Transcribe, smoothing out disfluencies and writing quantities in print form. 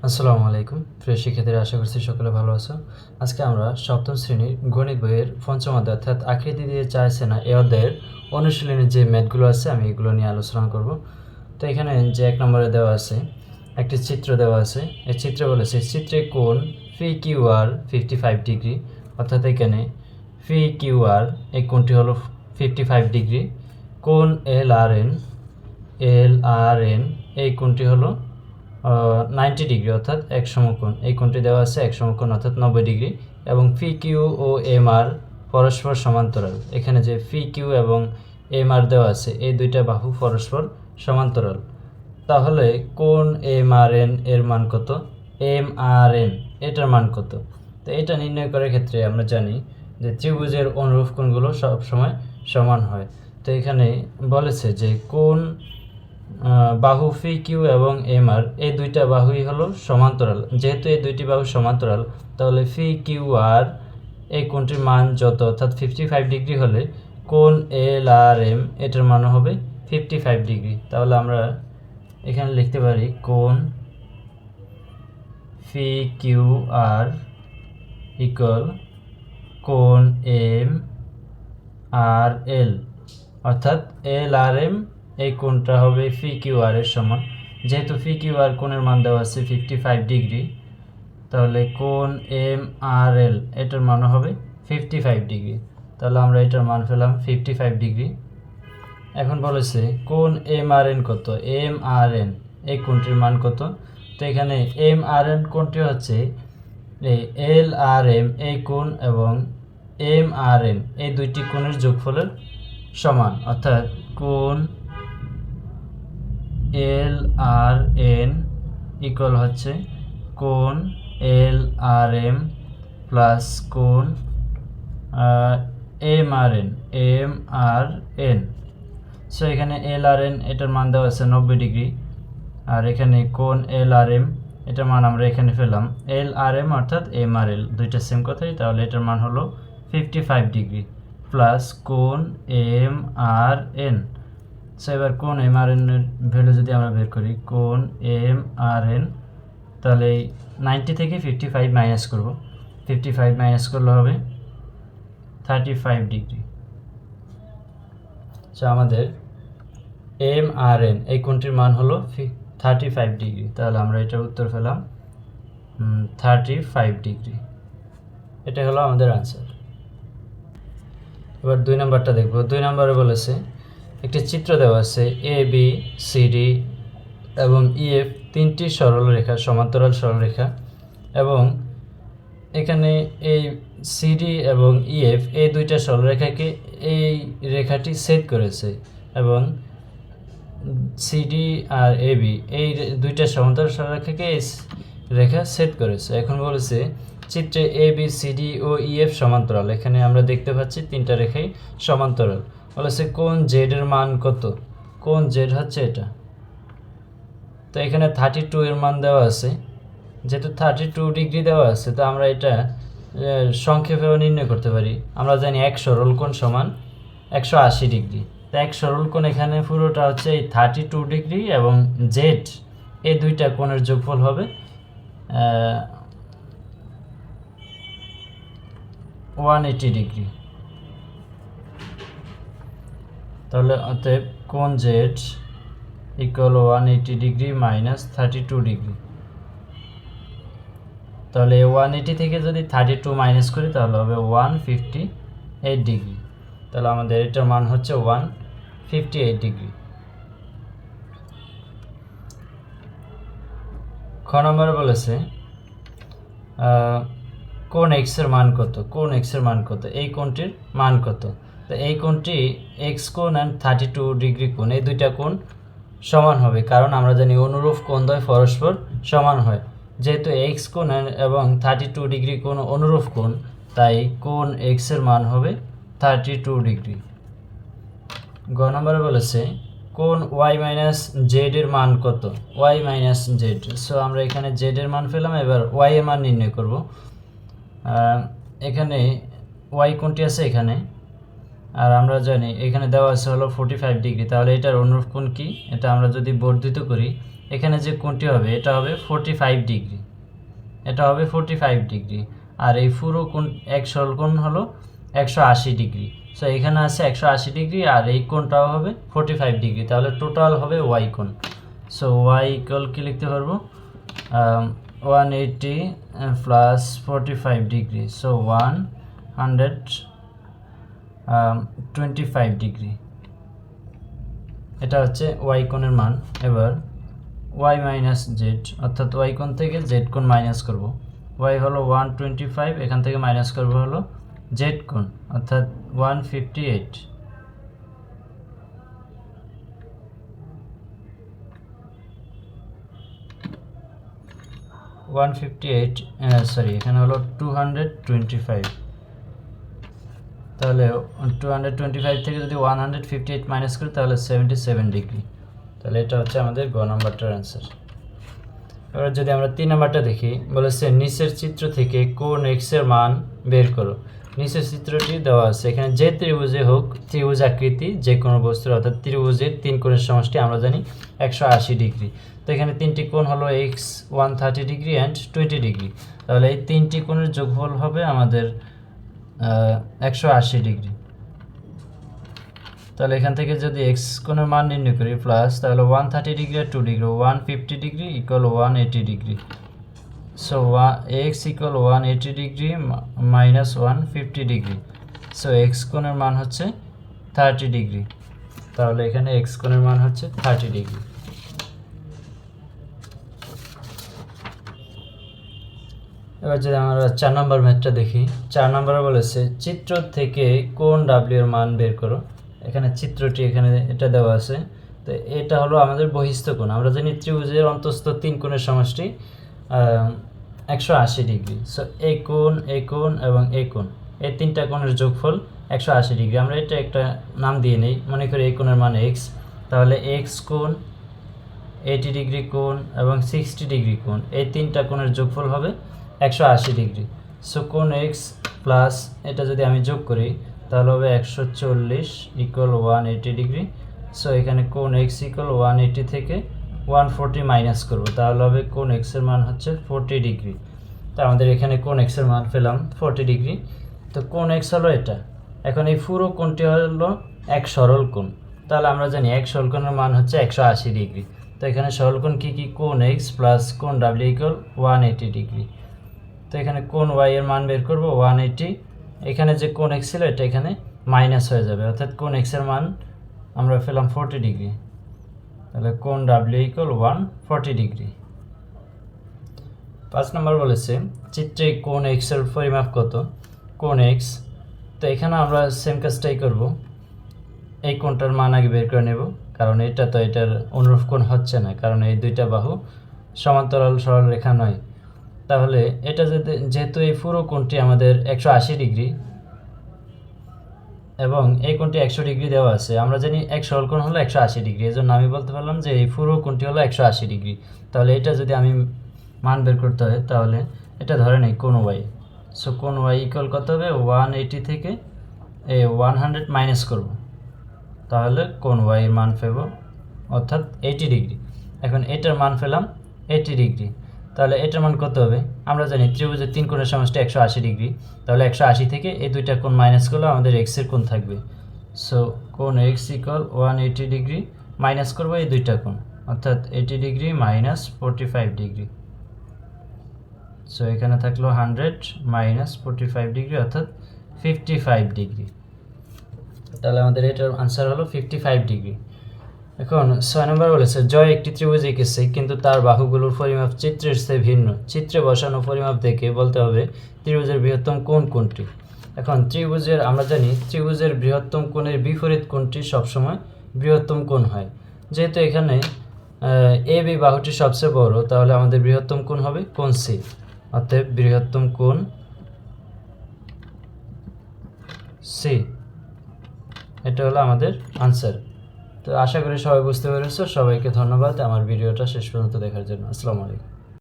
আসসালামু আলাইকুম প্রিয় শিক্ষার্থীরা, আশা করছি সকলে ভালো আছো। আজকে আমরা সপ্তম শ্রেণীর গণিত বইয়ের পঞ্চম অধ্যায় অর্থাৎ আকৃতি দিয়ে চাইছে না এই অধ্যায়ের অনুশীলনের যে ম্যাথগুলো আছে আমি এগুলো নিয়ে আলোচনা করব। তো এখানে যে 1 নম্বরে দেওয়া আছে একটি চিত্র দেওয়া আছে। এই চিত্রে বলেছে চিত্রে কোণ ফি কিউ আর 55 ডিগ্রি, অর্থাৎ এখানে ফি কিউ আর এই কোণটি হলো 55 ডিগ্রি। কোণ এল আর এন এই কোণটি হলো 90 ডিগ্রি অর্থাৎ এক সমকোণ। এই কোণটি দেওয়া আছে এক সমকোণ অর্থাৎ 90 ডিগ্রি। এবং ফি কিউ ও এম আর পরস্পর সমান্তরাল। এখানে যে ফি কিউ এবং এম আর দেওয়া আছে এই দুইটা বাহু পরস্পর সমান্তরাল। তাহলে কোণ এম আর এন এর মান কত? এম আর এন এটার মান কত? তো এটা নির্ণয় করার ক্ষেত্রে আমরা জানি যে ত্রিভুজের অনুরূপ কোণগুলো সবসময় সমান হয়। তো এখানে বলেছে যে কোণ বাহু ফি কিউ এবং এম আর এই দুইটা বাহুই হলো সমান্তরাল। যেহেতু এই দুইটি বাহু সমান্তরাল, তাহলে ফি কিউ আর এই কোণটির মান যত অর্থাৎ 55 ডিগ্রি হলে কোণ এল আর এম এটার মান হবে 55 ডিগ্রি। তাহলে আমরা এখানে লিখতে পারি কোণ ফি কিউ আর ইকুয়াল কোণ এম আর এল, অর্থাৎ এল আর এম এই কোণটা হবে ফি কিউ আর এর সমান। যেহেতু ফি কিউ আর কোণের মান দেওয়া আছে 55 ডিগ্রি, তাহলে কোণ এম আর এল এটার মান হবে 55 ডিগ্রি। তাহলে আমরা এটার মান পেলাম 55 ডিগ্রি। এখন বলেছে কোণ এম আর এন কত? এম আর এন এই কোণটির মান কত? তো এখানে এম আর এন কোণটি হচ্ছে এই এল আর এম এই কোণ এবং এম আর এন এই দুইটি কোণের যোগফলের সমান, অর্থাৎ কোণ এল আর এন ইকুয়াল হচ্ছে কোণ এল আর এম প্লাস কোণ এম আর এন। সো এখানে এল আর এন এটার মান দেওয়া আছে 90 ডিগ্রি, আর এখানে কোণ এল আর এম এটার মান আমরা এখানে পেলাম এল আর এম অর্থাৎ এম আর এল দুইটা সেম কথাই। তাহলে এটার মান হলো 55 ডিগ্রি প্লাস কোণ এম আর এন। সো এবার কোণ এম আর এন এর ভ্যালু যদি আমরা বের করি, কোণ এম আর এন, তাহলে 90 থেকে 55 মাইনাস করব। 55 মাইনাস করলে হবে 35 ডিগ্রি। সো আমাদের এম আর এন এই কোণটির মান হলো 35 ডিগ্রি। তাহলে আমরা এটার উত্তর পেলাম 35 ডিগ্রি। এটা হলো আমাদের আনসার। এবার 2 নম্বরটা দেখব। 2 নম্বরে বলেছে একটি চিত্র দেওয়া আছে এ বি সি ডি এবং ইএফ তিনটি সরলরেখা সমান্তরাল সরলরেখা, এবং এখানে এই সিডি এবং ইএফ এই দুইটা সরলরেখাকে এই রেখাটি ছেদ করেছে, এবং সিডি আর এবি এই দুইটা সমান্তরাল সরলরেখাকে এই রেখা ছেদ করেছে। এখন বলেছে চিত্রে A B C D O EF সমান্তরাল। এখানে আমরা দেখতে পাচ্ছি তিনটা রেখাই সমান্তরাল। বলেছে কোণ জেড এর মান কত? কোণ জেড হচ্ছে এটা। তো এখানে 32 এর মান দেওয়া আছে। যেহেতু 32 ডিগ্রি দেওয়া আছে, তো আমরা এটা সংক্ষেপেও নির্ণয় করতে পারি। আমরা জানি এক সরল কোণ সমান 180 ডিগ্রি। তো এক সরল কোণ এখানে পুরোটা হচ্ছে এই 32 ডিগ্রি, এবং জেড এই দুইটা কোণের যোগফল হবে 180 ডিগ্রি। তাহলে অতএব কোণ Z equal 180 degree minus 32 degree. তাহলে 180 থেকে যদি 32 মাইনাস করি তাহলে হবে 158 ডিগ্রি। তাহলে আমাদের এটার মান হচ্ছে 158 ডিগ্রি। খ নম্বরে বলেছে কোণ এক্স এর মান কত? কোণ এক্স এর মান কত? এই কোণটির মান কত? তো এই কোণটি এক্স কোণ অ্যান্ড 32 ডিগ্রি কোণ এই দুইটা কোণ সমান হবে, কারণ আমরা জানি অনুরূপ কোণদ্বয় পরস্পর সমান হয়। যেহেতু এক্স কোণ এবং 32 ডিগ্রি কোণ অনুরূপ কোণ, তাই কোণ এক্স এর মান হবে 32 ডিগ্রি। গ নম্বরে বলেছে কোণ ওয়াই মাইনাস জেড এর মান কত? Y minus Z. সো আমরা এখানে জেড এর মান পেলাম, এবার ওয়াই এর মান নির্ণয় করব। এখানে ওয়াই কোণটি আছে এখানে, আর আমরা জানি এখানে দেওয়া আছে হলো 45 ডিগ্রি। তাহলে এটার অনুরূপ কোণ কি? এটা আমরা যদি বর্ধিত করি এখানে যে কোণটি হবে এটা হবে 45 ডিগ্রি, এটা হবে 45 ডিগ্রি, আর এই পুরো কোণ এক সরল কোণ হলো 180 ডিগ্রি। সো এখানে আছে 180 ডিগ্রি আর এই কোণটাও হবে 45 ডিগ্রি, তাহলে টোটাল হবে ওয়াই কোণ। সো ওয়াই ইকুয়াল কি লিখতে পারবো 180 প্লাস 45 ডিগ্রি, সো 125 ডিগ্রি, এটা হচ্ছে ওয়াই কোণের মান। এবার ওয়াই মাইনাস জেড, অর্থাৎ ওয়াই কোণ থেকে জেড কোণ মাইনাস করব। ওয়াই হলো 125, এখান থেকে মাইনাস করব হলো জেড কোণ অর্থাৎ 158। সরি এখানে হলো 225, তাহলে 225 থেকে যদি 158 মাইনাস করি তাহলে 77 ডিগ্রি, তাহলে এটা হচ্ছে আমাদের গ নাম্বারটার অ্যান্সার। এবার যদি আমরা 3 নাম্বারটা দেখি, বলেছে নিচের চিত্র থেকে কোণ এক্স এর মান বের করো। নিচের চিত্রটি দেওয়া আছে, এখানে যে ত্রিভুজে হোক, ত্রিভুজ আকৃতি যে কোনো বস্তুর অর্থাৎ ত্রিভুজের 3 কোণের সমষ্টি আমরা জানি 180 ডিগ্রি। তো এখানে 3টি কোণ হলো এক্স 130 ডিগ্রি অ্যান্ড 20 ডিগ্রি, তাহলে এই 3টি কোণের যোগফল হবে আমাদের 180 ডিগ্রি। তাহলে এখান থেকে যদি এক্স কোণের মান নির্ণয় করি প্লাস, তাহলে 130 ডিগ্রি আর 2 degree 150 degree equal 180 degree. So x equal 180 degree minus 150 degree, so x কোণের মান হচ্ছে 30 ডিগ্রি, তাহলে এখানে এক্স কোণের মান হচ্ছে 30 ডিগ্রি। এবার যদি আমরা 4 নম্বর ম্যাথটা দেখি, 4 নম্বরে বলেছে চিত্র থেকে কোণ ডাব্লিউ এর মান বের করো। এখানে চিত্রটি এখানে এটা দেওয়া আছে, তো এটা হলো আমাদের বহিস্থ কোণ। আমরা জানি ত্রিভুজের অন্তঃস্থ 3 কোণের সমষ্টি 180 ডিগ্রি। সো এই কোণ এবং এই কোণ, এই 3টা কোণের যোগফল 180 ডিগ্রি। আমরা এটা একটা নাম দিয়ে নেই, মনে করি এই কোণের মান এক্স, তাহলে এক্স কোণ, 80 ডিগ্রি কোণ এবং 60 ডিগ্রি কোণ, এই 3টা কোণের যোগফল হবে 180 ডিগ্রি। সো কোণ এক্স প্লাস এটা যদি আমি যোগ করি তাহলে হবে 140 ইকুয়াল 180 ডিগ্রি। সো এখানে কোণ এক্স ইকুয়াল 180 থেকে 140 মাইনাস করব, তাহলে হবে কোণ এক্সের মান হচ্ছে 40 ডিগ্রি। তো আমাদের এখানে কোণ এক্সের মান পেলাম 40 ডিগ্রি। তো কোণ এক্স হলো এটা। এখন এই পুরো কোণটি হলো এক সরল কোণ, তাহলে আমরা জানি এক সরল কোণের মান হচ্ছে 180 ডিগ্রি। তো এখানে সরল কোণ কী কী, কোণ এক্স প্লাস কোণ ডাব্লিউ ইকুয়াল 180 ডিগ্রি। তো এখানে কোণ ওয়াই এর মান বের করব 180, এখানে যে কোণ এক্স ছিল এটা এখানে মাইনাস হয়ে যাবে, অর্থাৎ কোণ এক্সের মান আমরা পেলাম 40 ডিগ্রি, তাহলে কোণ ডাব্লিউ ইকুয়াল 140 ডিগ্রি। 5 নম্বর বলেছে চিত্রে কোণ এক্স এর পরিমাপ কত। কোণ এক্স, তো এখানে আমরা সেম কাজটাই করব, এই কোণটার মান আগে বের করে নেব, কারণ এটা তো এটার অনুরূপ কোণ হচ্ছে না, কারণ এই দুইটা বাহু সমান্তরাল সরল রেখা নয়। তাহলে এটা যেহেতু এই পুরো কোণটি আমাদের 180 ডিগ্রি এবং এই কোণটি 100 ডিগ্রি দেওয়া আছে, আমরা জানি এক সরল কোণ হলো 180 ডিগ্রি, এই জন্য আমি বলতে পারলাম যে এই পুরো কোণটি হলো 180 ডিগ্রি। তাহলে এটা যদি আমি মান বের করতে হয় তাহলে এটা ধরে নেই কোণ ওয়াই। সো কোণ ওয়াই ইকুয়াল কত হবে 180 থেকে 100 মাইনাস করব, তাহলে কোণ ওয়াই এর মান পেব অর্থাৎ 80 ডিগ্রি। এখন এটার মান পেলাম 80 ডিগ্রি, তাহলে এটার মান কত হবে, আমরা জানি ত্রিভুজের 3 কোণের সমষ্টি 180 ডিগ্রি, তাহলে 180 থেকে এই দুইটা কোণ মাইনাস করলে আমাদের এক্স এর কোণ থাকবে। সো কোণ এক্স ইকুয়াল 180 ডিগ্রি মাইনাস করবো এই দুইটা কোণ, অর্থাৎ 80 ডিগ্রি মাইনাস 45 ডিগ্রি। সো এখানে থাকলো 100 মাইনাস 45 ডিগ্রি অর্থাৎ 55 ডিগ্রি, তাহলে আমাদের এটার আনসার হলো 55 ডিগ্রি। এখন 6 নম্বর বলেছে জয় একটি ত্রিভুজ এঁকেছে কিন্তু তার বাহুগুলোর পরিমাপ চিত্রের চেয়ে ভিন্ন। চিত্রে বসানো পরিমাপ দেখে বলতে হবে ত্রিভুজের বৃহত্তম কোণ কোনটি। এখন ত্রিভুজের আমরা জানি ত্রিভুজের বৃহত্তম কোণের বিপরীত কোণটি সবসময় বৃহত্তম কোণ হয়। যেহেতু এখানে এ বি বাহুটি সবচেয়ে বড়, তাহলে আমাদের বৃহত্তম কোণ হবে কোণ সি, অতএব বৃহত্তম কোণ সি, এটা হলো আমাদের আনসার। তো আশা করি সবাই বুঝতে পেরেছো। সবাইকে ধন্যবাদ আমার ভিডিওটা শেষ পর্যন্ত দেখার জন্য। আসসালামু আলাইকুম।